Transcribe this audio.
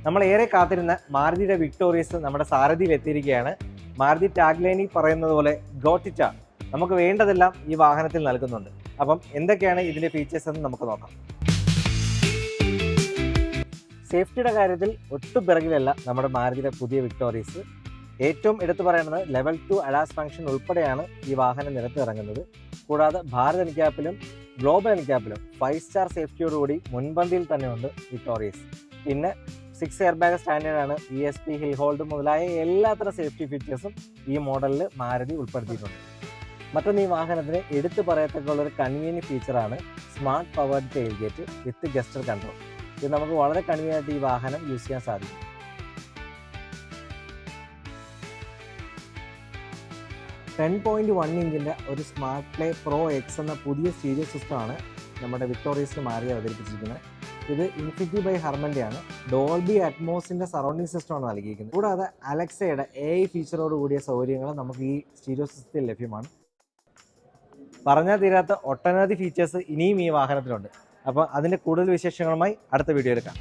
നമ്മൾ ഏറെ കാത്തിരുന്ന മാരുതിയുടെ വിക്ടോറിയസ് നമ്മുടെ സാരഥിയിൽ എത്തിയിരിക്കുകയാണ്. മാരുതി ടാഗ്ലൈനിൽ പറയുന്നത് പോലെ ഗോട്ടിച്ച നമുക്ക് വേണ്ടതെല്ലാം ഈ വാഹനത്തിൽ നൽകുന്നുണ്ട്. അപ്പം എന്തൊക്കെയാണ് ഇതിന്റെ ഫീച്ചേഴ്സ് എന്ന് നമുക്ക് നോക്കാം. സേഫ്റ്റിയുടെ കാര്യത്തിൽ ഒട്ടും പിറകിലല്ല നമ്മുടെ മാരുതിയുടെ പുതിയ വിക്ടോറിയസ്. ഏറ്റവും എടുത്തു പറയുന്നത് ലെവൽ 2 അഡാസ് ഫംഗ്ഷൻ ഉൾപ്പെടെയാണ് ഈ വാഹനം നിരത്ത് ഇറങ്ങുന്നത്. കൂടാതെ ഭാരത് എൻക്യാപ്പിലും ഗ്ലോബൽ എൻക്യാപ്പിലും 5 സ്റ്റാർ സേഫ്റ്റിയോടുകൂടി മുൻപന്തിയിൽ തന്നെ ഉണ്ട് വിക്ടോറിയസ്. പിന്നെ 6 എയർ ബാഗ് സ്റ്റാൻഡേർഡാണ്. ESP, ഹിൽ ഹോൾഡ് മുതലായ എല്ലാത്തരം സേഫ്റ്റി ഫീച്ചേഴ്സും ഈ മോഡലിൽ മാരുതി ഉൾപ്പെടുത്തിയിട്ടുണ്ട്. മറ്റൊന്ന്, ഈ വാഹനത്തിന് എടുത്തു പറയത്തക്കുള്ളൊരു കൺവീനിയൻറ്റ് ഫീച്ചറാണ് smart powered tail gate with gesture control. ഇത് നമുക്ക് വളരെ കൺവീനിയൻ്റ് ആയിട്ട് ഈ വാഹനം യൂസ് ചെയ്യാൻ സാധിക്കും. 10.1 ഇഞ്ചിൻ്റെ ഒരു സ്മാർട്ട് പ്ലേ പ്രോ എക്സ് എന്ന പുതിയ സ്റ്റീരിയോ സിസ്റ്റമാണ് നമ്മുടെ വിക്ടോറിയസിന് മാറി അവതരിപ്പിച്ചിരിക്കുന്നത്. ഇത് ഇൻഫിനിറ്റി ബൈ ഹർമൻ്റെയാണ്. ഡോൾബി അറ്റ്മോസിൻ്റെ സറൗണ്ടിങ് സിസ്റ്റമാണ് നൽകിയിരിക്കുന്നത്. കൂടാതെ അലക്സയുടെ AI ഫീച്ചറോട് കൂടിയ സൗകര്യങ്ങൾ നമുക്ക് ഈ സ്റ്റീരിയോ സിസ്റ്റത്തിൽ ലഭ്യമാണ്. പറഞ്ഞാൽ തീരാത്ത ഒട്ടനവധി ഫീച്ചേഴ്സ് ഇനിയും ഈ വാഹനത്തിലുണ്ട്. അപ്പോൾ അതിൻ്റെ കൂടുതൽ വിശേഷങ്ങളുമായി അടുത്ത വീഡിയോ എടുക്കാം.